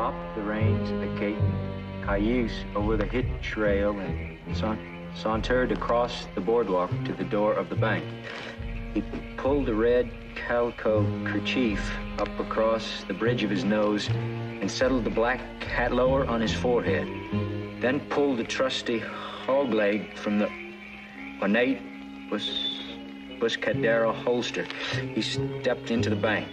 dropped the reins of the cayuse over the hitch rail and sauntered across the boardwalk to the door of the bank. He pulled the red calico kerchief up across the bridge of his nose and settled the black hat lower on his forehead. Then pulled the trusty hog leg from the ornate Buscadero holster. He stepped into the bank.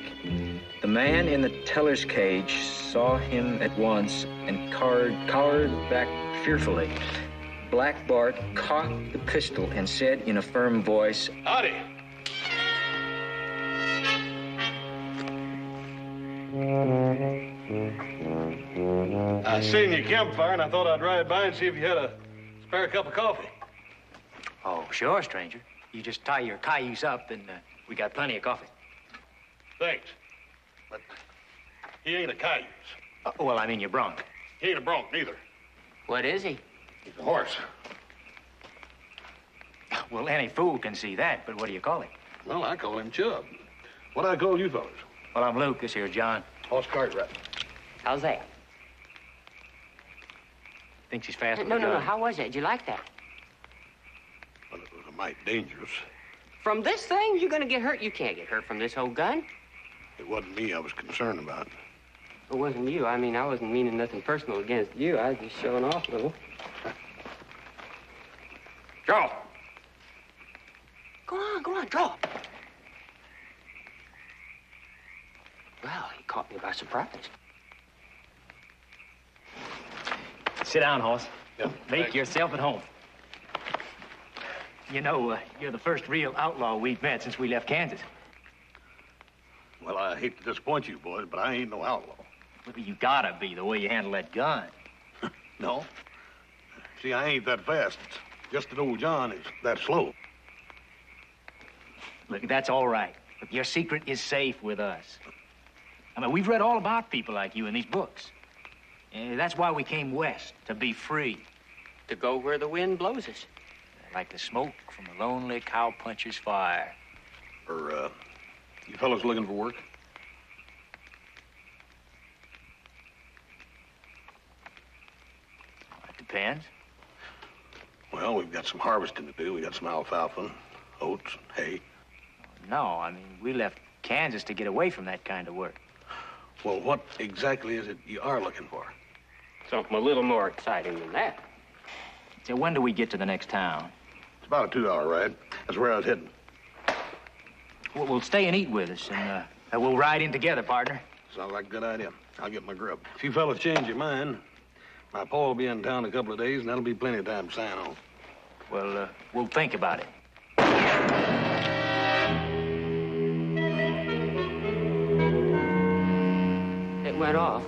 The man in the teller's cage saw him at once and cowered back fearfully. Black Bart cocked the pistol and said in a firm voice, "Howdy." I seen your campfire and I thought I'd ride by and see if you had a spare cup of coffee. "Oh, sure, stranger. You just tie your cayuse up and we got plenty of coffee." Thanks. But he ain't a cayuse. Well, I mean your bronc. He ain't a bronc, neither. What is he? He's a horse. Well, any fool can see that, but what do you call him? Well, I call him Chub. What do I call you fellas? Well, I'm Luke. This here, John. Horse Cartwright. How's that? Thinks he's fast. No. How was it? Did you like that? Well, it was a mite dangerous. From this thing, you're gonna get hurt. You can't get hurt from this old gun. It wasn't me I was concerned about. It wasn't you. I mean, I wasn't meaning nothing personal against you. I was just showing off a little. Draw. Go on, draw. Well, he caught me by surprise. Sit down, horse. Yeah, Make thanks. yourself at home. You know, you're the first real outlaw we've met since we left Kansas. Well, I hate to disappoint you boys, but I ain't no outlaw. Well, you gotta be, the way you handle that gun. No. See, I ain't that fast. It's just that old John is that slow. Look, that's all right. But your secret is safe with us. I mean, we've read all about people like you in these books. That's why we came west, to be free. To go where the wind blows us. Like the smoke from a lonely cowpuncher's fire. You fellas looking for work? It depends. Well, we've got some harvesting to do. We got some alfalfa, oats, hay. No, I mean, we left Kansas to get away from that kind of work. Well, what exactly is it you are looking for? Something a little more exciting than that. So when do we get to the next town? It's about a 2-hour ride. That's where I was heading. We'll stay and eat with us, and we'll ride in together, partner. Sounds like a good idea. I'll get my grub. If you fellas change your mind, my pa will be in town a couple of days, and that'll be plenty of time to sign on. Well, we'll think about it. It went off.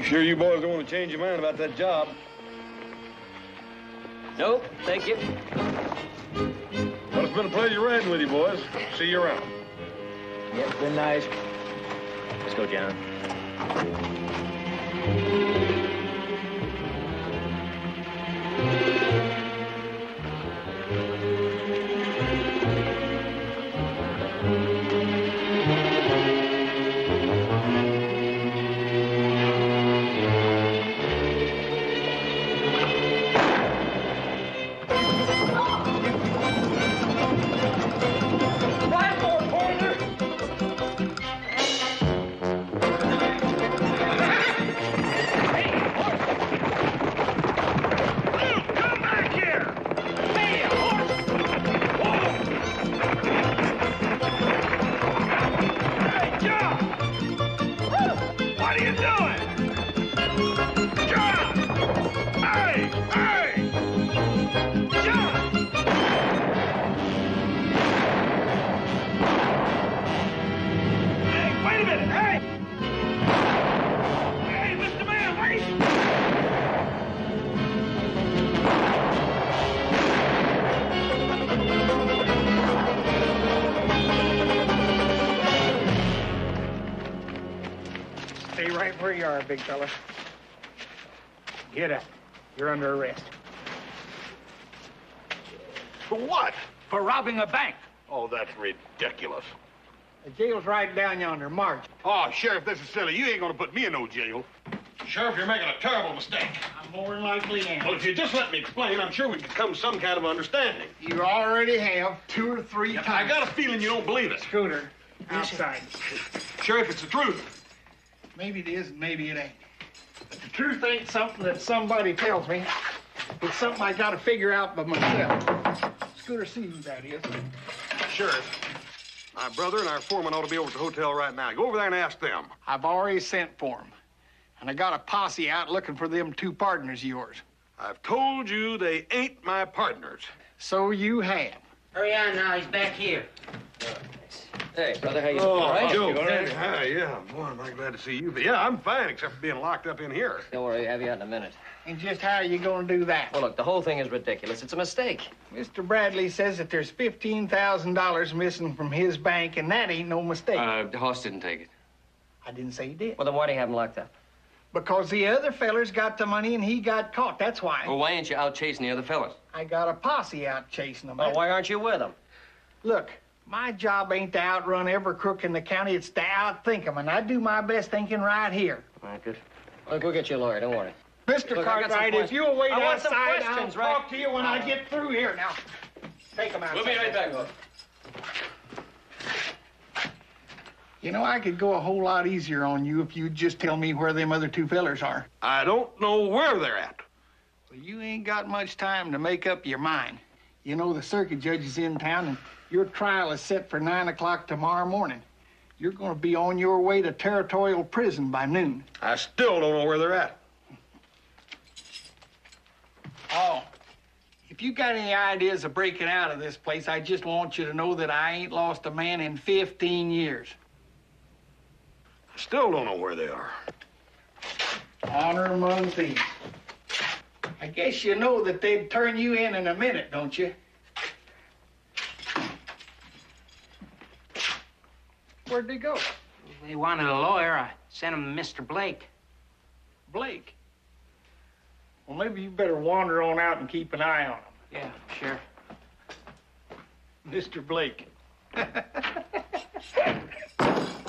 Sure you boys don't want to change your mind about that job? Nope, thank you. Well, it's been a pleasure riding with you, boys. See you around. Yeah, it's been nice. Let's go, John. right where you are, big fella. Get up. You're under arrest. For what? For robbing a bank. Oh, that's ridiculous. The jail's right down yonder. March. Oh, Sheriff, this is silly. You ain't gonna put me in no jail. Sheriff, you're making a terrible mistake. I'm more than likely am. Well, if you just let me explain, I'm sure we could come to some kind of understanding. You already have 2 or 3 times. I got a feeling you don't believe it. Scooter, outside. Sheriff, it's the truth. Maybe it is and maybe it ain't. But the truth ain't something that somebody tells me. It's something I gotta figure out by myself. Scooter, see who that is. Sheriff, my brother and our foreman ought to be over at the hotel right now. Go over there and ask them. I've already sent for him. And I got a posse out looking for them 2 partners of yours. I've told you they ain't my partners. So you have. Hurry on now, he's back here. Hey, brother, how you doing? Oh, All right? Joe, You all right? hi, yeah. Boy, am I glad to see you. But yeah, I'm fine, except for being locked up in here. Don't worry, I'll have you out in a minute. And just how are you gonna do that? Well, look, the whole thing is ridiculous. It's a mistake. Mr. Bradley says that there's $15,000 missing from his bank, and that ain't no mistake. Hoss didn't take it. I didn't say he did. Well, then why do you have him locked up? Because the other fellas got the money and he got caught. That's why. Well, why ain't you out chasing the other fellas? I got a posse out chasing them. Well, why aren't you with him? Look, my job ain't to outrun every crook in the county. It's to outthink them, and I do my best thinking right here. All right, good. Look, we'll get you a lawyer. Don't worry. Mr. Look, I got some Cartwright, if questions. you'll wait I want some outside, I'll questions, right? talk to you when I get through here. Now, take them outside. We'll be right back, Hoss. You know, I could go a whole lot easier on you if you'd just tell me where them other 2 fellers are. I don't know where they're at. Well, you ain't got much time to make up your mind. You know, the circuit judge is in town, and your trial is set for 9 o'clock tomorrow morning. You're going to be on your way to territorial prison by noon. I still don't know where they're at. Oh, if you got any ideas of breaking out of this place, I just want you to know that I ain't lost a man in 15 years. I still don't know where they are. Honor among thieves. I guess you know that they'd turn you in a minute, don't you? Where'd they go? They wanted a lawyer. I sent them to Mr. Blake. Blake. Well, maybe you better wander on out and keep an eye on them. Yeah, sure. Mr. Blake.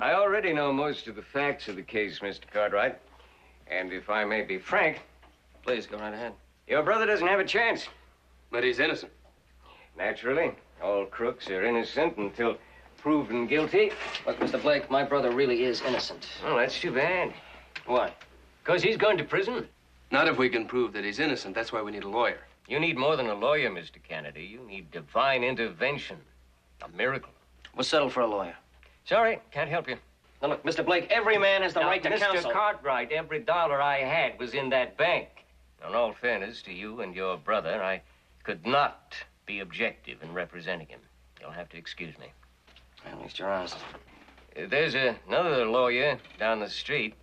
I already know most of the facts of the case, Mr. Cartwright. And if I may be frank, Please, go right ahead. your brother doesn't have a chance. But he's innocent. Naturally, all crooks are innocent until proven guilty. Look, Mr. Blake, my brother really is innocent. Well, that's too bad. Why? Because he's going to prison. Not if we can prove that he's innocent. That's why we need a lawyer. You need more than a lawyer, Mr. Kennedy. You need divine intervention. A miracle. We'll settle for a lawyer. Sorry, can't help you. Now, look, Mr. Blake, every man has the Now, right to Mr. counsel. Cartwright, every dollar I had was in that bank. In all fairness to you and your brother, I could not be objective in representing him. You'll have to excuse me. At least you're honest. There's another lawyer down the street,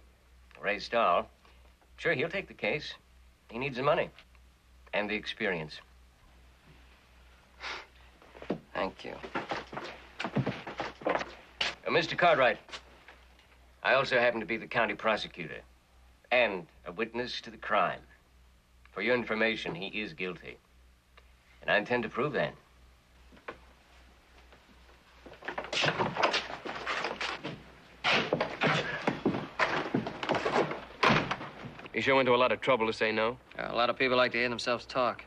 Ray Stahl. Sure, he'll take the case. He needs the money and the experience. Thank you. Mr. Cartwright, I also happen to be the county prosecutor and a witness to the crime. For your information, he is guilty. And I intend to prove that. You sure went to a lot of trouble to say no? A lot of people like to hear themselves talk.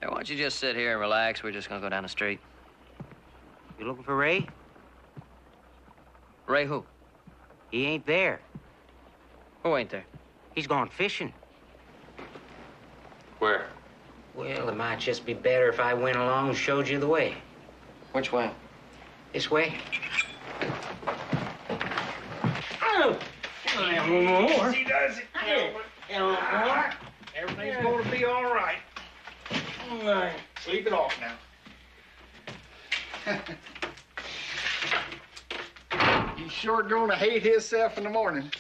Hey, why don't you just sit here and relax? We're just gonna go down the street. You looking for Ray? Ray who? He ain't there. Who ain't there? He's gone fishing. Where? Well, it might just be better if I went along and showed you the way. Which way? This way. Oh! More. He does it. More. Everything's going to be all right. Sleep it off now. He's sure going to hate himself in the morning.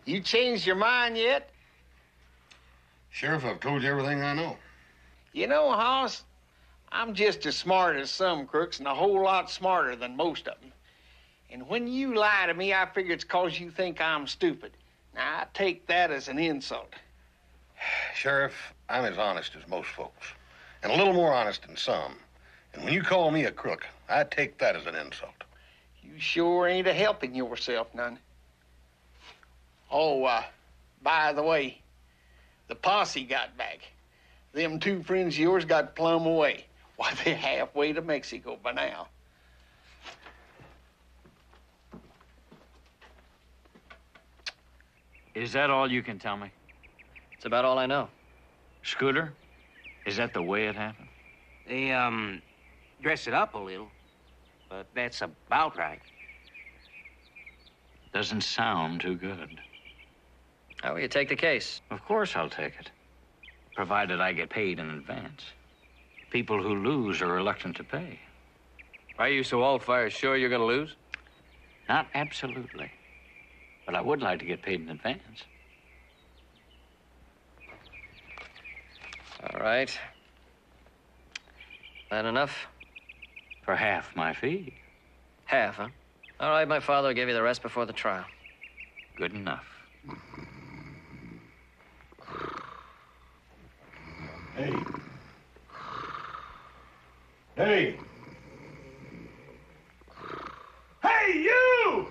You changed your mind yet? Sheriff, I've told you everything I know. You know, Hoss, I'm just as smart as some crooks and a whole lot smarter than most of them. And when you lie to me, I figure it's 'cause you think I'm stupid. Now, I take that as an insult. Sheriff, I'm as honest as most folks, and a little more honest than some. And when you call me a crook, I take that as an insult. You sure ain't a helping yourself none. Oh, by the way, the posse got back. Them two friends of yours got plumb away. Why, they're halfway to Mexico by now. Is that all you can tell me? It's about all I know. Scooter, is that the way it happened? They, dress it up a little, but that's about right. Doesn't sound too good. How will you take the case? Of course I'll take it, provided I get paid in advance. People who lose are reluctant to pay. Are you so all-fire sure you're going to lose? Not absolutely, but I would like to get paid in advance. All right. That enough? For half my fee. Half, huh? All right, my father will give you the rest before the trial. Good enough. Hey. Hey. Hey, you!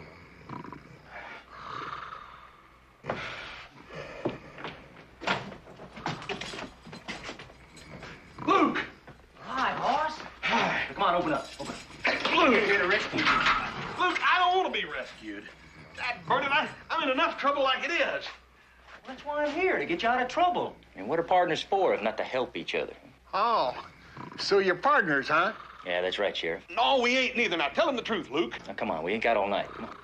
Luke! Hi, boss. Come on, open up. Open up. Luke! You're here to rescue me. Luke, I don't want to be rescued. Bernard, I'm in enough trouble like it is. That's why I'm here, to get you out of trouble. And what are partners for if not to help each other? Oh, so you're partners, huh? Yeah, that's right, Sheriff. No, we ain't neither. Now, tell him the truth, Luke. Now, come on, we ain't got all night. Come on.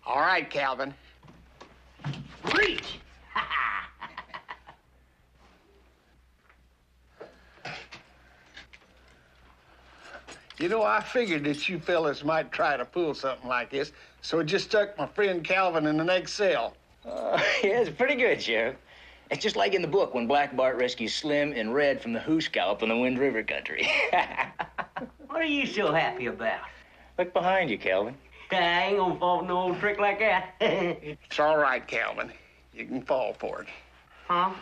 All right, Calvin. Reach! You know, I figured that you fellas might try to pull something like this, so I just stuck my friend Calvin in the next cell. Yeah, it's pretty good, Sheriff. It's just like in the book when Black Bart rescues Slim and Red from the Hooscalp in the Wind River country. What are you so happy about? Look behind you, Calvin. I ain't gonna fall for no old trick like that. It's all right, Calvin. You can fall for it. Huh?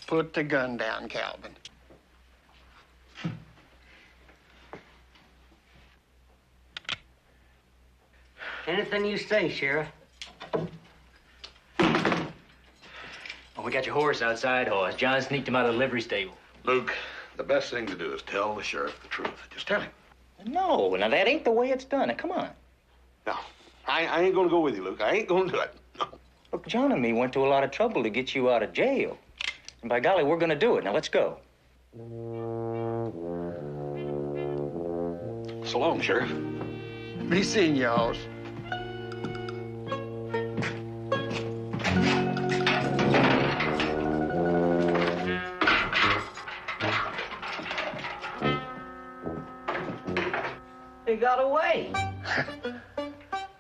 Put the gun down, Calvin. Anything you say, Sheriff. Oh, we got your horse outside, Hoss. John sneaked him out of the livery stable. Luke, the best thing to do is tell the sheriff the truth. Just tell him. No, now that ain't the way it's done. Now, come on. No, I ain't gonna go with you, Luke. I ain't gonna do it. No. Look, John and me went to a lot of trouble to get you out of jail. And by golly, we're gonna do it. Now, let's go. So long, Sheriff. Be seeing you, Hoss. They got away.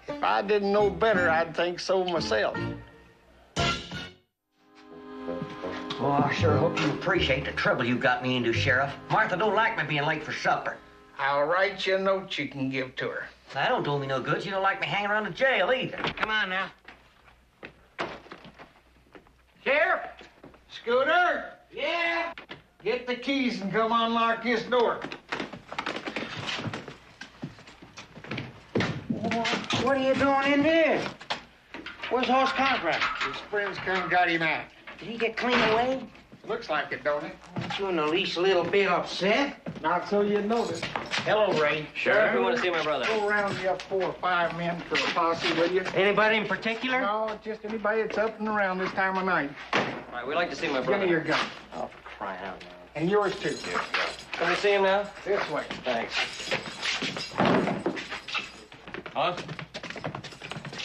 If I didn't know better, I'd think so myself. Oh, I sure hope you appreciate the trouble you got me into, Sheriff. Martha don't like me being late for supper. I'll write you a note you can give to her. That don't do me no good. She don't like me hanging around the jail either. Come on now. Sheriff? Scooter, Yeah? get the keys and come unlock this door. What are you doing in here? Where's Hoss Contract? His friends come got him out. Did he get clean away? Looks like it, don't it? Aren't you in the least little bit upset? Not so you notice. Hello, Ray. Sheriff, we want to see my brother. Go round me up 4 or 5 men for a posse, will you? Anybody in particular? No, just anybody that's up and around this time of night. All right, we'd like to see my Give brother. me your gun. Oh, for crying out loud. And yours, too. Can we see him now? This way. Thanks. Huh?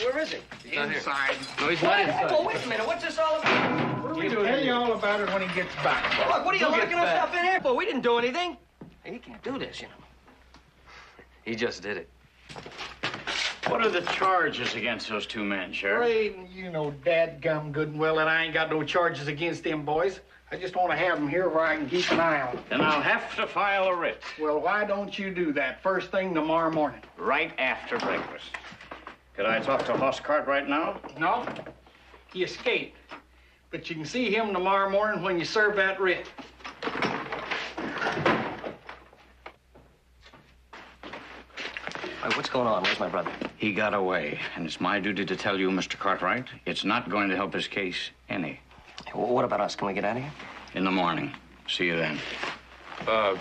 Where is he? He's not here. Inside. No, he's not inside. Well, wait a minute. What's this all about? We'll tell you all about it when he gets back. Well, look, what are you Who gets locking us back? up in here for? We didn't do anything. Hey, you can't do this, you know. He just did it. What are the charges against those two men, Sheriff? Ray, you know dadgum good and well that I ain't got no charges against them boys. I just want to have them here where I can keep an eye on them. Then I'll have to file a writ Well, why don't you do that first thing tomorrow morning? right after breakfast. Can I talk to Hoss Cartwright now? No, he escaped. But you can see him tomorrow morning when you serve that writ. What's going on? Where's my brother? He got away, and it's my duty to tell you, Mr. Cartwright, it's not going to help his case any. Well, what about us? Can we get out of here? In the morning. See you then. No.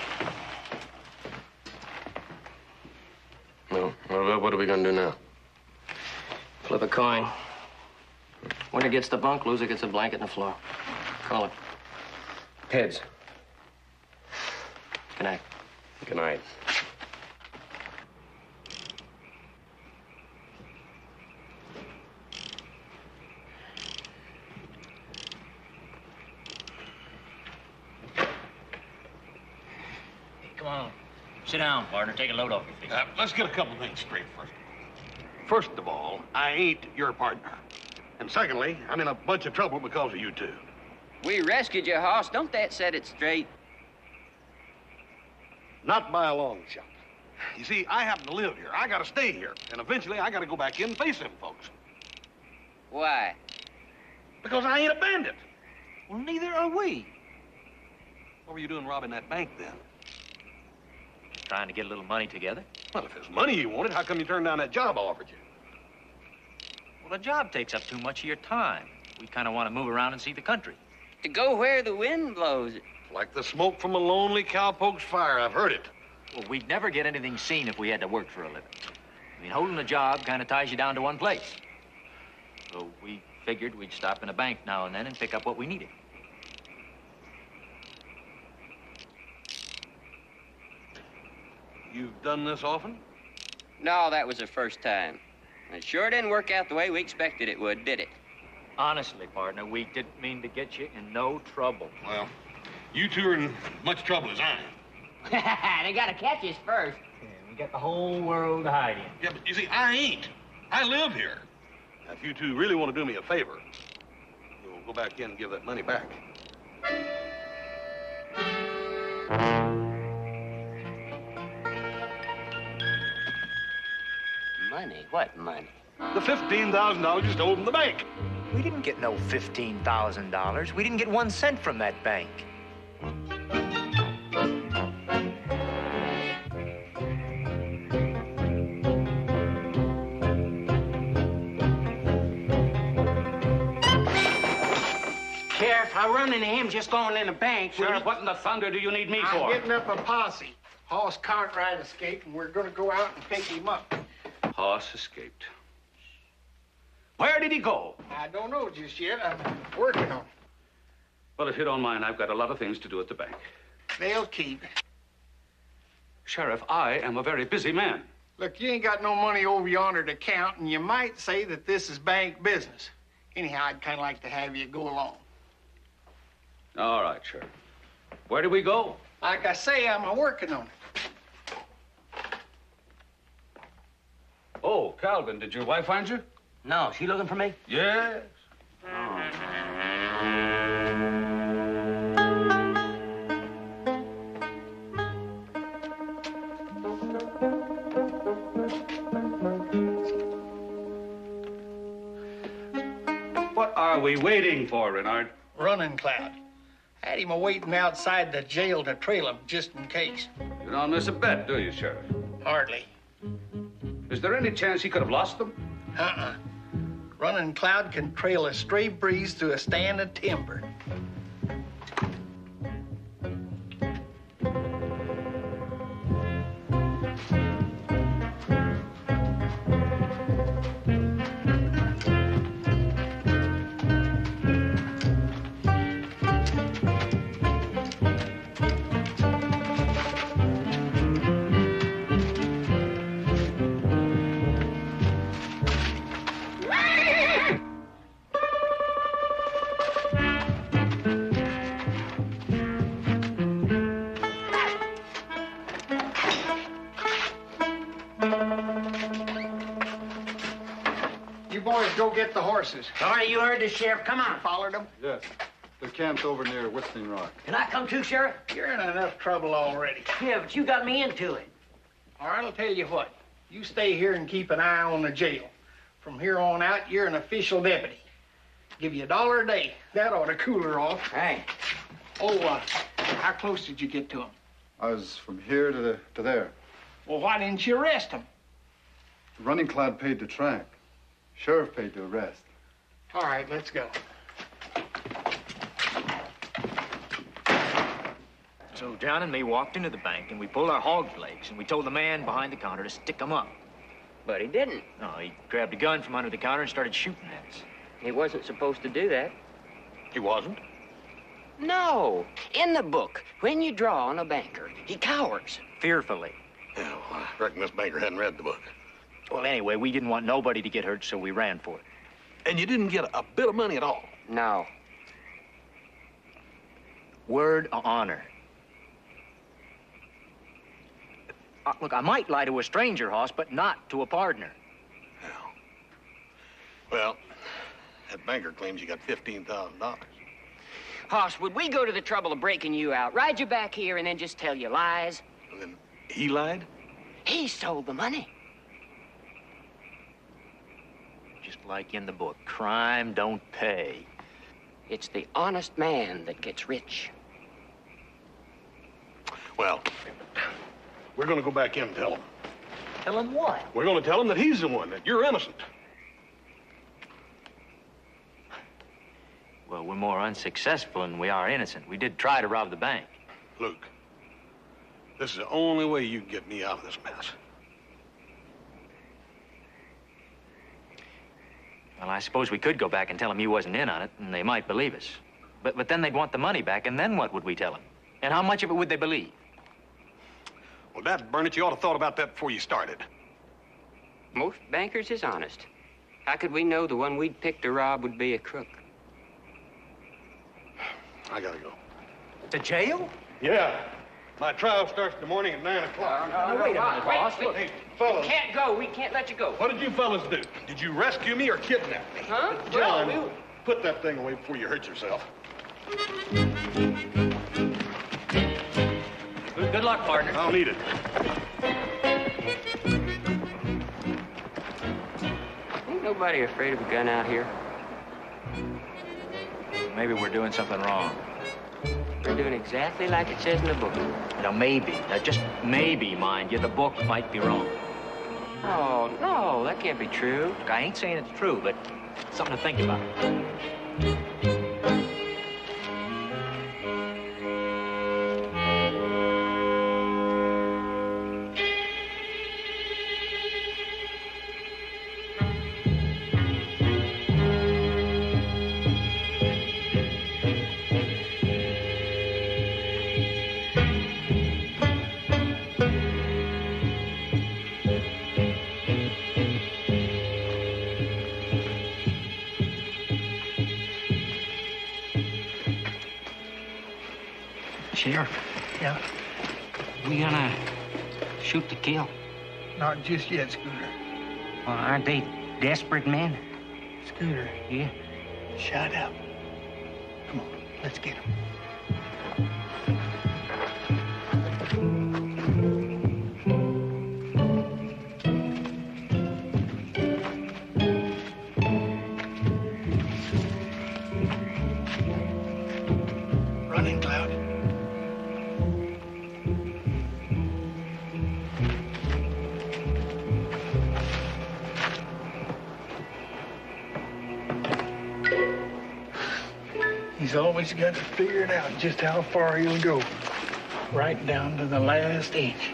Well, what are we gonna do now? Flip a coin. Winner gets the bunk, loser gets a blanket and the floor. Call it. Heads. Good night. Good night. Come on. Sit down, partner. Take a load off your feet. Let's get a couple things straight first. First of all, I ain't your partner. And secondly, I'm in a bunch of trouble because of you two. We rescued you, Hoss. Don't that set it straight? Not by a long shot. You see, I happen to live here. I gotta stay here. And eventually, I gotta go back in and face them folks. Why? Because I ain't a bandit. Well, neither are we. What were you doing robbing that bank then? Trying to get a little money together. Well, if it's money you wanted, how come you turned down that job I offered you? Well, the job takes up too much of your time. We kind of want to move around and see the country. To go where the wind blows it. Like the smoke from a lonely cowpoke's fire. I've heard it. Well, we'd never get anything seen if we had to work for a living. I mean, holding a job kind of ties you down to one place. So we figured we'd stop in a bank now and then and pick up what we needed. You've done this often? No, that was the first time. It sure didn't work out the way we expected it would, did it? Honestly, partner, we didn't mean to get you in no trouble. Well, you two are in as much trouble as I am. They gotta catch us first. Yeah, we got the whole world to hide in. Yeah, but you see, I ain't. I live here. Now, if you two really want to do me a favor, you'll go back in and give that money back. Money? What money? The $15,000 you stole from the bank. We didn't get no $15,000. We didn't get 1 cent from that bank. Sheriff, I run into him just going in the bank. Sheriff, what in the thunder do you need me I'm for? getting up a posse. Hoss Cartwright escaped, and we're going to go out and pick him up. Hoss escaped. Where did he go? I don't know just yet. I'm working on it. Well, if you don't mind, I've got a lot of things to do at the bank. They'll keep. Sheriff, I am a very busy man. Look, you ain't got no money over yonder to count, and you might say that this is bank business. Anyhow, I'd kind of like to have you go along. All right, Sheriff. Where do we go? Like I say, I'm working on it. Oh, Calvin, did your wife find you? No, she looking for me? Yes. What are we waiting for, Renard? Running Cloud. Had him waiting outside the jail to trail him just in case. You don't miss a bet, do you, Sheriff? Hardly. Is there any chance he could have lost them? Uh-uh. Running Cloud can trail a stray breeze through a stand of timber. You boys go get the horses. All right, you heard the sheriff. Come on. Followed them? Yes. They're camped over near Whistling Rock. Can I come too, Sheriff? You're in enough trouble already. Yeah, but you got me into it. All right, I'll tell you what. You stay here and keep an eye on the jail. From here on out, you're an official deputy. Give you $1 a day. That ought to cool her off. Hey. Oh, how close did you get to him? I was from here to there. Well, why didn't you arrest him? The running cloud paid to track. Sheriff paid to arrest. All right, let's go. So John and me walked into the bank, and we pulled our hog's legs, and we told the man behind the counter to stick 'em up. But he didn't. No, he grabbed a gun from under the counter and started shooting at us. He wasn't supposed to do that. He wasn't? No. In the book, when you draw on a banker, he cowers. Fearfully. Yeah, well, I reckon this banker hadn't read the book. Well, anyway, we didn't want nobody to get hurt, so we ran for it. And you didn't get a bit of money at all? No. Word of honor. Look, I might lie to a stranger, Hoss, but not to a partner. Well, that banker claims you got $15,000. Hoss, would we go to the trouble of breaking you out, ride you back here, and then just tell you lies? And then he lied? He stole the money. Just like in the book, crime don't pay. It's the honest man that gets rich. Well, we're going to go back in and tell him. Tell him what? We're going to tell him that he's the one, that you're innocent. Well, we're more unsuccessful than we are innocent. We did try to rob the bank. Luke, this is the only way you can get me out of this mess. Well, I suppose we could go back and tell him he wasn't in on it, and they might believe us. But then they'd want the money back, and then what would we tell them? And how much of it would they believe? Well, Dad, Burnett, you ought to have thought about that before you started. Most bankers is honest. How could we know the one we'd pick to rob would be a crook? I gotta go. To jail? Yeah. My trial starts in the morning at 9 o'clock. No, wait a minute, boss. Hey, fellas. We can't go. We can't let you go. What did you fellas do? Did you rescue me or kidnap me? Huh? John, Well, put that thing away before you hurt yourself. Good luck, partner. I'll need it. Ain't nobody afraid of a gun out here. Maybe we're doing something wrong. We're doing exactly like it says in the book. Now, maybe. Now, just maybe, mind you, the book might be wrong. Oh, no, that can't be true. Look, I ain't saying it's true, but it's something to think about. Sheriff. Yeah? We gonna shoot to kill? Not just yet, Scooter. Well, aren't they desperate men? Scooter. Yeah? Shut up. Come on, let's get him. Running cloud. He's always got to figure it out just how far he'll go. Right down to the last inch.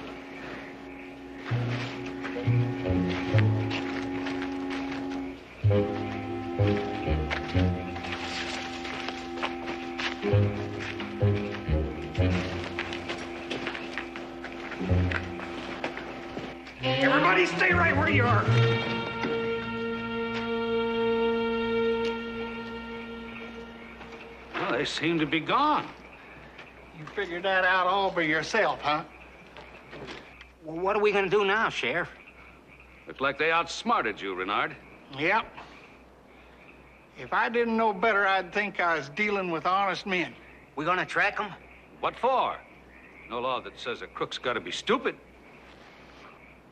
Everybody stay right where you are. Well, they seem to be gone. You figured that out all by yourself, huh? Well, what are we gonna do now, Sheriff? Looked like they outsmarted you, Renard. Yep. If I didn't know better, I'd think I was dealing with honest men. We gonna track them? What for? No law that says a crook's got to be stupid.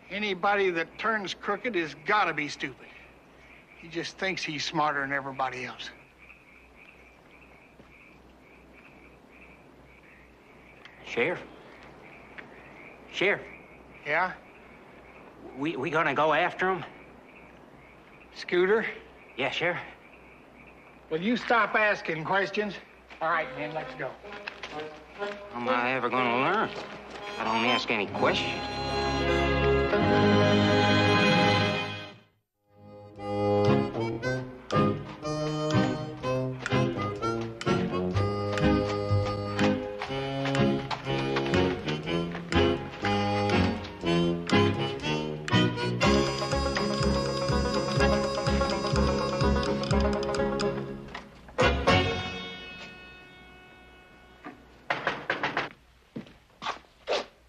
Anybody that turns crooked has got to be stupid. He just thinks he's smarter than everybody else. Sheriff? Sheriff? Yeah? We gonna go after him? Scooter? Yeah, Sheriff. Will you stop asking questions? All right, man, let's go. How am I ever gonna learn? I don't ask any questions.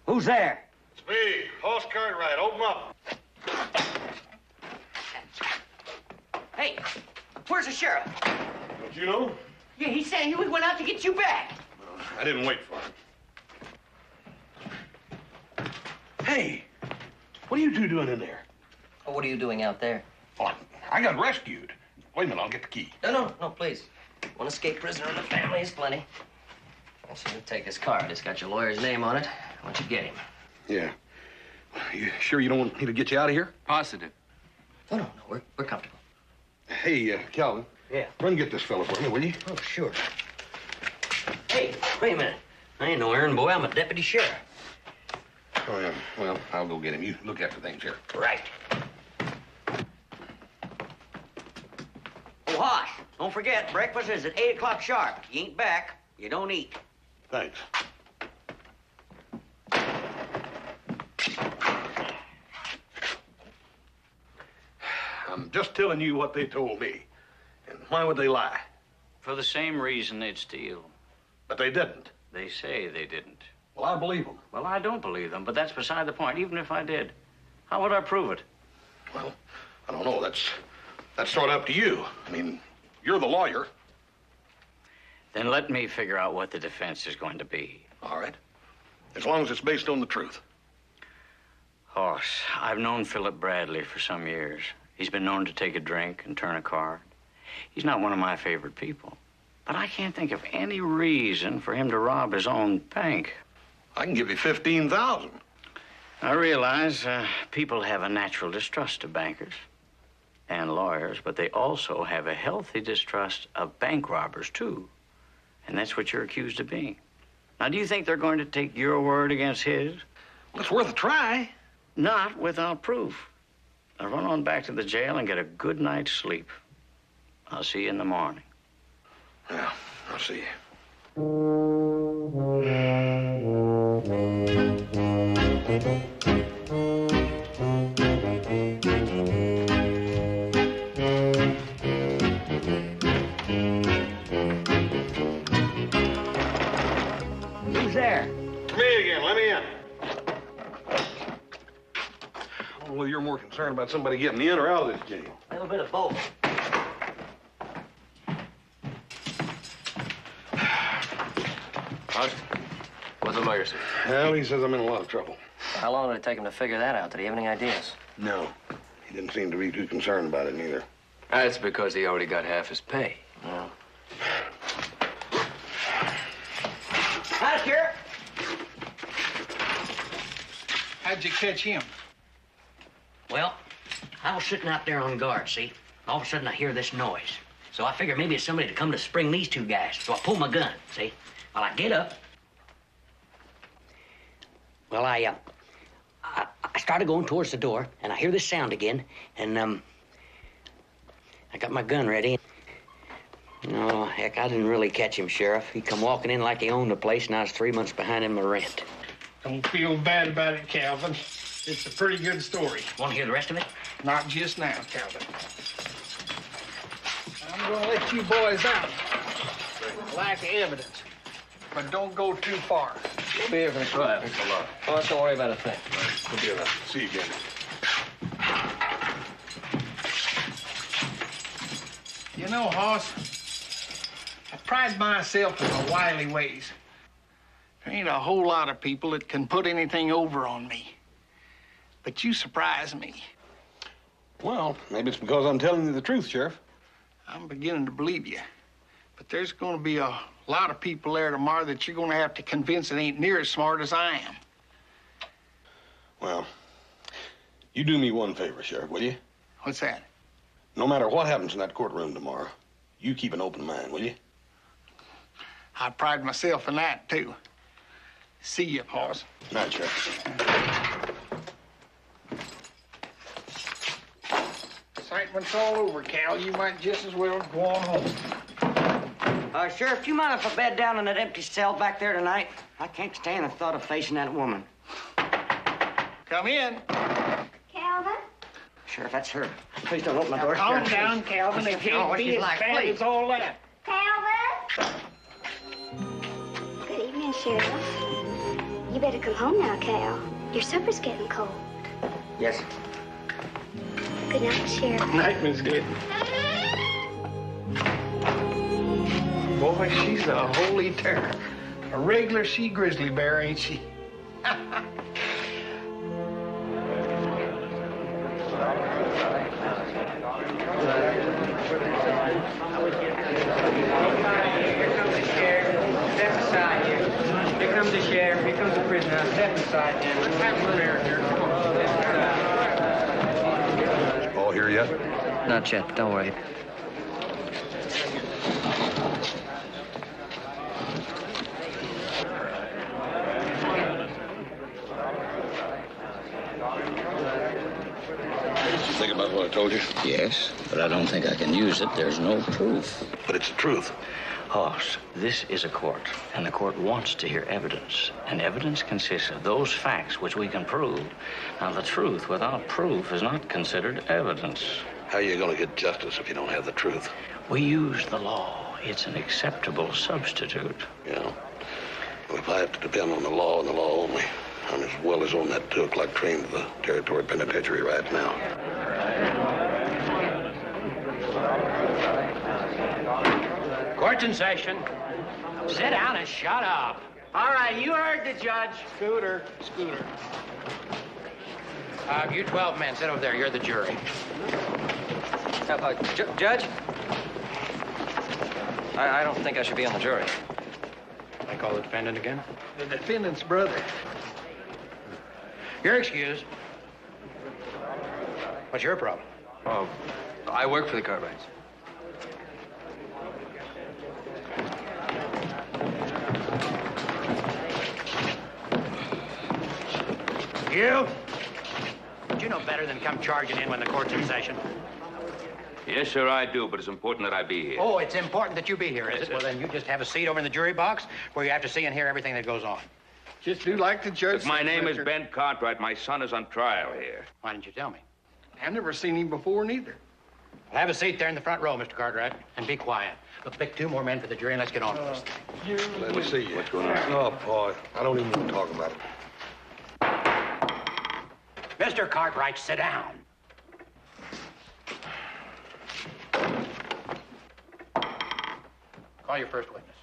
Who's there? It's me, Hoss Cartwright. Open up. Hey, where's the sheriff? Don't you know? Yeah, he said he went out to get you back. I didn't wait for him. Hey, what are you two doing in there? Oh, what are you doing out there? Oh, I got rescued. Wait a minute, I'll get the key. No, please. One escaped prisoner in the family is plenty. I should take this card. It's got your lawyer's name on it. Why don't you get him? Yeah. You sure you don't want me to get you out of here? Positive. No, we're comfortable. Hey, Calvin. Yeah. Run get this fella for me, will you? Oh, sure. Hey, wait a minute. I ain't no errand boy. I'm a deputy sheriff. Oh, yeah. Well, I'll go get him. You look after things here. Right. Oh, Hoss, don't forget, breakfast is at 8 o'clock sharp. You ain't back, you don't eat. Thanks. I'm just telling you what they told me. And why would they lie? For the same reason they'd steal. But they didn't. They say they didn't. Well, I believe them. Well, I don't believe them, but that's beside the point. Even if I did, how would I prove it? Well, I don't know. That's sort of up to you. I mean, you're the lawyer. Then let me figure out what the defense is going to be. All right. As long as it's based on the truth. Hoss, I've known Philip Bradley for some years. He's been known to take a drink and turn a card. He's not one of my favorite people. But I can't think of any reason for him to rob his own bank. I can give you $15,000. I realize people have a natural distrust of bankers and lawyers, but they also have a healthy distrust of bank robbers, too. And that's what you're accused of being. Now, do you think they're going to take your word against his? Well, it's worth a try. Not without proof. Now, run on back to the jail and get a good night's sleep. I'll see you in the morning. Yeah, I'll see you. Who's there? Me again. Let me in. I don't know whether you're more concerned about somebody getting in or out of this jail. A little bit of both. What's the lawyer say? Well, he says I'm in a lot of trouble. How long did it take him to figure that out? Did he have any ideas? No. He didn't seem to be too concerned about it, neither. That's because he already got half his pay. No. Hi, Sheriff. How'd you catch him? Well, I was sitting out there on guard, see? All of a sudden, I hear this noise. So I figured maybe it's somebody to come to spring these two guys. So I pull my gun, see? Well, I get up. Well, I started going towards the door, and I hear this sound again, and, I got my gun ready. No, heck, I didn't really catch him, Sheriff. He come walking in like he owned the place, and I was 3 months behind him in rent. Don't feel bad about it, Calvin. It's a pretty good story. Want to hear the rest of it? Not just now, Calvin. I'm gonna let you boys out. Lack of evidence. But don't go too far. We'll be here for the trial. Thanks a lot. Oh, don't worry about a thing. We'll be around. See you again. You know, Hoss, I pride myself in my wily ways. There ain't a whole lot of people that can put anything over on me. But you surprise me. Well, maybe it's because I'm telling you the truth, Sheriff. I'm beginning to believe you. But there's going to be a lot of people there tomorrow that you're going to have to convince it ain't near as smart as I am. Well, you do me one favor, Sheriff, will you? What's that? No matter what happens in that courtroom tomorrow, you keep an open mind, will you? I pride myself in that, too. See you, Paws. Night, Sheriff. Excitement's all over, Cal. You might just as well go on home. Sheriff, do you mind if I bed down in that empty cell back there tonight? I can't stand the thought of facing that woman. Come in. Calvin? Sheriff, that's her. Please don't open the door. Calm down, Calvin. It can't be as bad as all that. Calvin? Good evening, Sheriff. You better come home now, Cal. Your supper's getting cold. Yes. Good night, Sheriff. Night, Miss Glidden. Boy, she's a holy terror. A regular she-grizzly bear, ain't she? Here comes the sheriff. Here comes the prisoner. Step aside, then. All here yet? Not yet. Don't worry. Did you think about what I told you? Yes, but I don't think I can use it. There's no proof. But it's the truth. Hoss, this is a court, and the court wants to hear evidence. And evidence consists of those facts which we can prove. Now, the truth without proof is not considered evidence. How are you going to get justice if you don't have the truth? We use the law. It's an acceptable substitute. Yeah. Well, if I have to depend on the law and the law only, I'm as well as on that 2 o'clock train to the Territory Penitentiary right now. Court's in session. Sit down and shut up. All right, you heard the judge. Scooter. You 12 men, sit over there. You're the jury. Judge? I don't think I should be on the jury. I call the defendant again. The defendant's brother. You're excused. What's your problem? Oh, I work for the Cartwrights. You? You know better than come charging in when the court's in session. Yes, sir, I do, but it's important that I be here. Oh, it's important that you be here, is Yes, it? sir. Well, then you just have a seat over in the jury box where you have to see and hear everything that goes on. Just do like the judge. Look, my name is Mr. Ben Cartwright. My son is on trial here. Why didn't you tell me? I've never seen him before, neither. Well, have a seat there in the front row, Mr. Cartwright, and be quiet. We'll pick 2 more men for the jury, and let's get on with this. Let me see you. What's going on? Oh, Paul, I don't even want to talk about it. Mr. Cartwright, sit down. Call your first witness.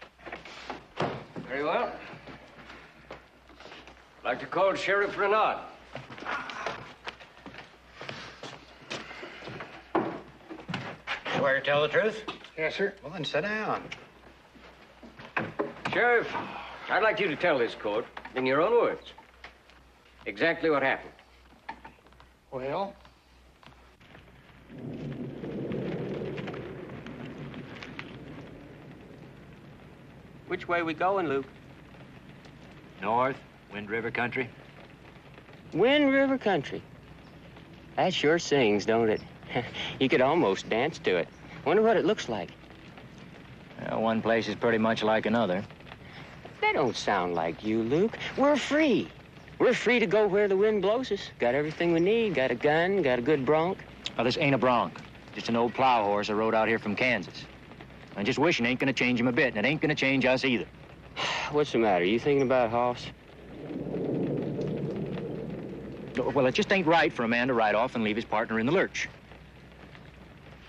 Very well. I'd like to call Sheriff Renard. Swear to tell the truth? Yes, sir. Well, then sit down. Sheriff, I'd like you to tell this court, in your own words, exactly what happened. Well, Which way we going, Luke? North, Wind River country. Wind River Country. That sure sings, don't it? You could almost dance to it. Wonder what it looks like. Well, one place is pretty much like another. That don't sound like you, Luke. We're free. We're free to go where the wind blows us. Got everything we need. Got a gun, got a good bronc. Well, this ain't a bronc. Just an old plow horse I rode out here from Kansas. I'm just wishing ain't gonna change him a bit, and it ain't gonna change us either. What's the matter? You thinking about Hoss? Well, it just ain't right for a man to ride off and leave his partner in the lurch.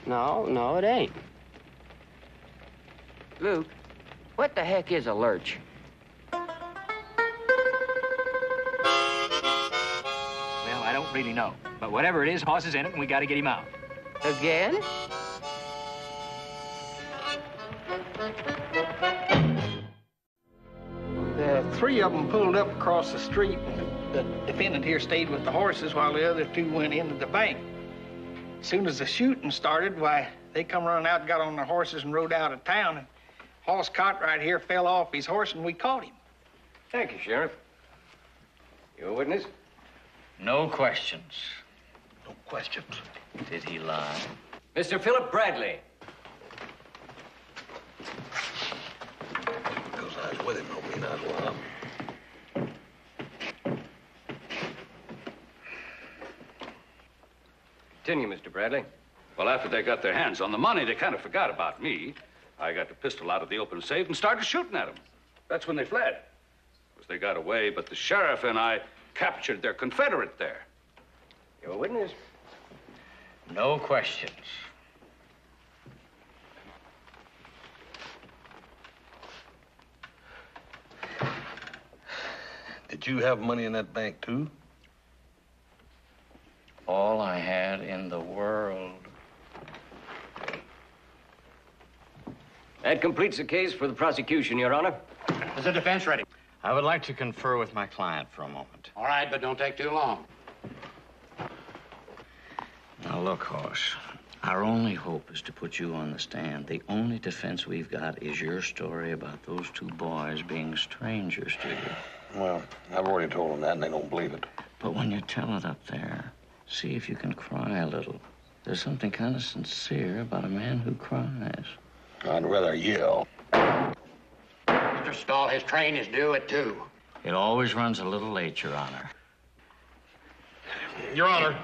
No, it ain't. Luke, what the heck is a lurch? Well, I don't really know. But whatever it is, Hoss is in it, and we got to get him out. Again? The three of them pulled up across the street, and the defendant here stayed with the horses while the other two went into the bank. As soon as the shooting started, why, they come running out, got on their horses, and rode out of town. And Hoss Cott right here fell off his horse, and we caught him. Thank you, Sheriff. You a witness? No questions. No questions. Did he lie? Mr. Philip Bradley. Because I was with him, don't mean I was one of them. Continue, Mr. Bradley. Well, after they got their hands on the money, they kind of forgot about me. I got the pistol out of the open safe and started shooting at them. That's when they fled. Because they got away, but the sheriff and I captured their Confederate there. You a witness? No questions. Did you have money in that bank, too? All I had in the world. That completes the case for the prosecution, Your Honor. Is the defense ready? I would like to confer with my client for a moment. All right, but don't take too long. Now, look, Hoss, our only hope is to put you on the stand. The only defense we've got is your story about those two boys being strangers to you. Well, I've already told them that, and they don't believe it. But when you tell it up there, see if you can cry a little. There's something kind of sincere about a man who cries. I'd rather yell. Mr. Stahl, his train is due at 2. It always runs a little late, Your Honor. Your Honor,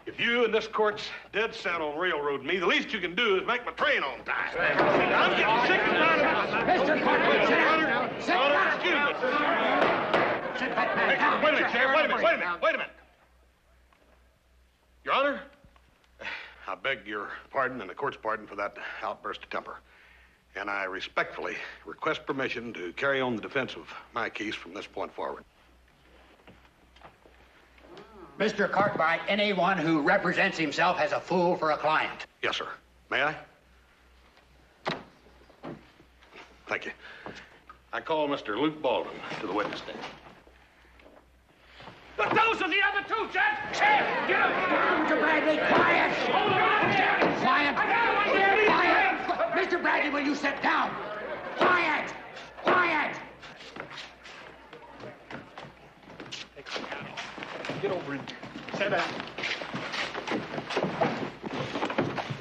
if you and this court's dead set on railroading me, the least you can do is make my train on time. I'm getting sick and tired of this. Mr. Cartwright, sit down. Sit down. Excuse me. Sit that man down. Wait a minute, Sheriff. Wait a minute. Your Honor, I beg your pardon and the court's pardon for that outburst of temper. And I respectfully request permission to carry on the defense of my case from this point forward. Mr. Cartwright, anyone who represents himself as a fool for a client. Yes, sir. May I? Thank you. I call Mr. Luke Baldwin to the witness stand. But those are the other two, Judge! Sheriff, get him! Mr. Bradley, quiet! Hold on! Quiet! Quiet! Mr. Bradley, will you sit down? Quiet! Quiet! Get over and sit down.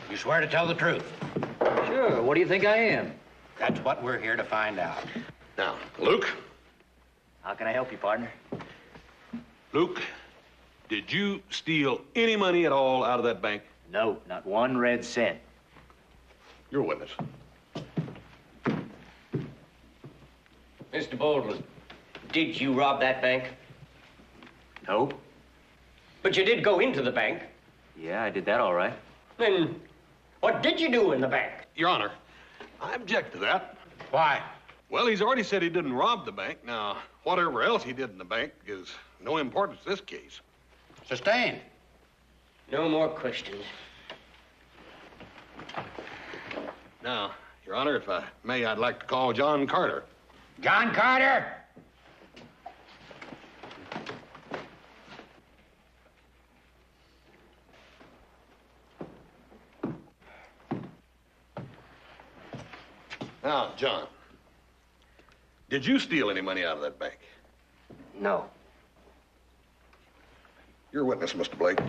You swear to tell the truth? Sure. What do you think I am? That's what we're here to find out. Now, Luke. How can I help you, partner? Luke, did you steal any money at all out of that bank? No, not one red cent. You're a witness. Mr. Baldwin, did you rob that bank? No. But you did go into the bank. Yeah, I did that all right. Then what did you do in the bank? Your Honor, I object to that. Why? Well, he's already said he didn't rob the bank. Now, whatever else he did in the bank is no importance to this case. Sustained. No more questions. Now, Your Honor, if I may, I'd like to call John Carter. John Carter! Now, John, did you steal any money out of that bank? No. You're a witness, Mr. Blake.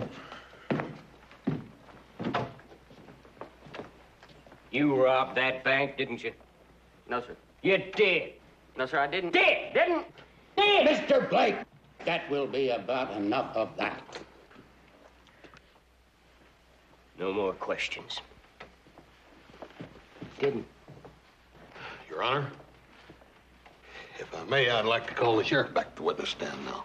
You robbed that bank, didn't you? No, sir. You did. No, sir, I didn't. Didn't? Mr. Blake, that will be about enough of that. No more questions. Didn't. Your Honor, if I may, I'd like to call the sheriff back to the witness stand now.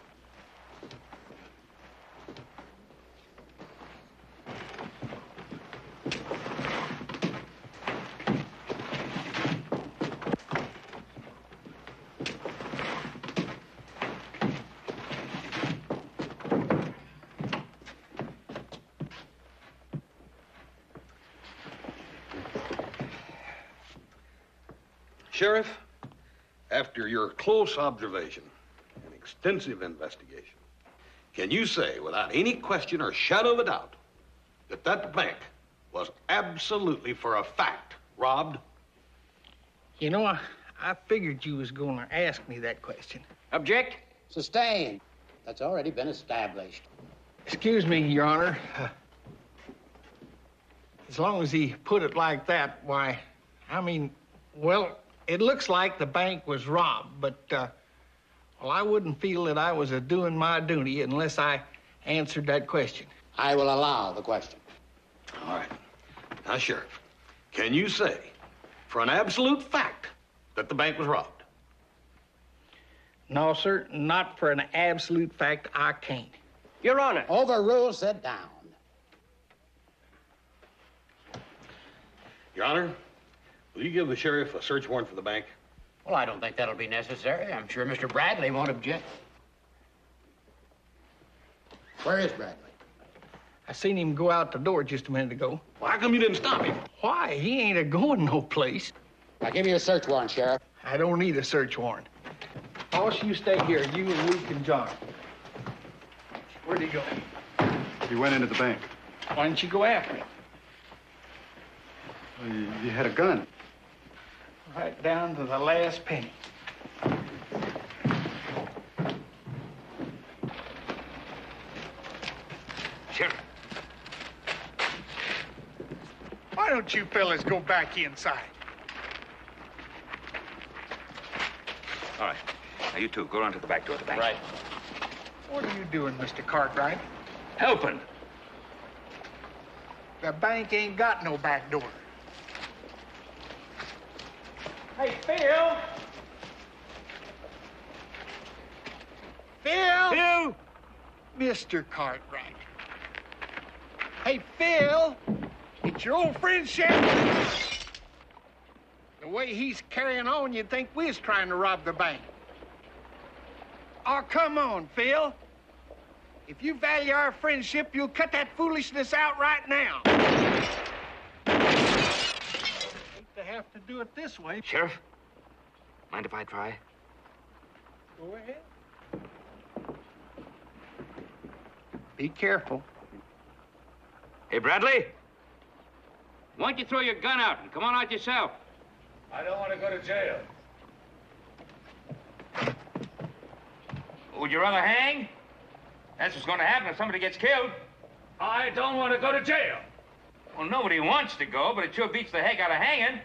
Sheriff, after your close observation and extensive investigation, can you say without any question or shadow of a doubt that that bank was absolutely for a fact robbed? You know, I figured you was going to ask me that question. Object? Sustained. That's already been established. Excuse me, Your Honor. As long as he put it like that, why, I mean, well, it looks like the bank was robbed, but, well, I wouldn't feel that I was doing my duty unless I answered that question. I will allow the question. All right. Now, Sheriff, can you say for an absolute fact that the bank was robbed? No, sir, not for an absolute fact, I can't. Your Honor. Overruled, sit down. Your Honor, will you give the sheriff a search warrant for the bank? Well, I don't think that'll be necessary. I'm sure Mr. Bradley won't object. Where is Bradley? I seen him go out the door just a minute ago. Well, how come you didn't stop him? Why? He ain't a-going no place. Now, give me a search warrant, Sheriff. I don't need a search warrant. Boss, you stay here, you and Luke and John. Where'd he go? He went into the bank. Why didn't you go after him? He had a gun. Right down to the last penny. Sheriff. Why don't you fellas go back inside? All right. Now, you two, go around to the back door of the bank. Right. What are you doing, Mr. Cartwright? Helping. The bank ain't got no back door. Hey, Phil! Phil! Phil! Mr. Cartwright. Hey, Phil! It's your old friend Shannon. The way he's carrying on, you'd think we was trying to rob the bank. Oh, come on, Phil. If you value our friendship, you'll cut that foolishness out right now. Hate to have to do it this way. Sheriff, mind if I try? Go ahead. Be careful. Hey, Bradley, why don't you throw your gun out and come on out yourself? I don't want to go to jail. Would you rather hang? That's what's going to happen if somebody gets killed. I don't want to go to jail. Well, nobody wants to go, but it sure beats the heck out of hanging.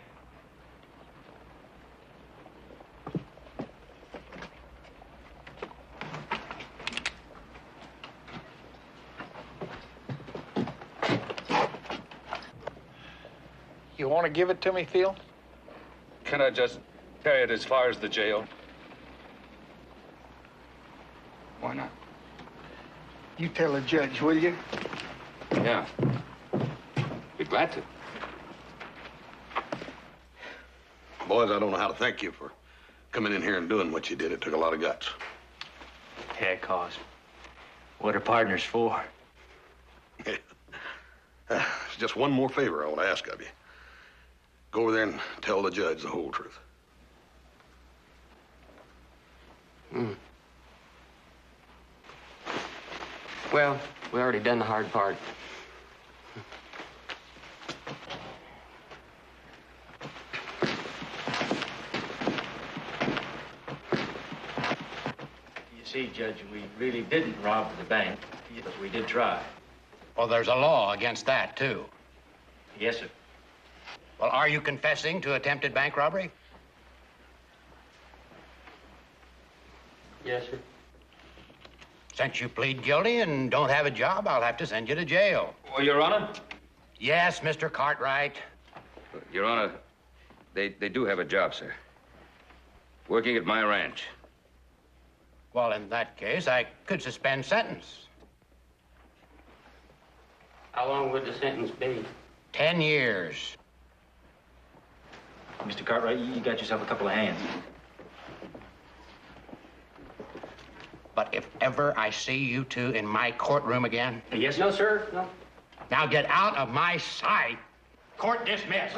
You want to give it to me, Phil? Can I just carry it as far as the jail? Why not? You tell the judge, will you? Yeah. Be glad to. Boys, I don't know how to thank you for coming in here and doing what you did. It took a lot of guts. Heck, cause. What are partners for? It's just one more favor I want to ask of you. Go over there and tell the judge the whole truth. Well, we already done the hard part. You see, Judge, we really didn't rob the bank, but we did try. Well, there's a law against that, too. Yes, sir. Well, are you confessing to attempted bank robbery? Yes, sir. Since you plead guilty and don't have a job, I'll have to send you to jail. Well, Your Honor? Yes, Mr. Cartwright. Your Honor, they do have a job, sir. Working at my ranch. Well, in that case, I could suspend sentence. How long would the sentence be? 10 years. Mr. Cartwright, you got yourself a couple of hands. But if ever I see you two in my courtroom again... Yes, No, sir. No. Now get out of my sight. Court dismissed.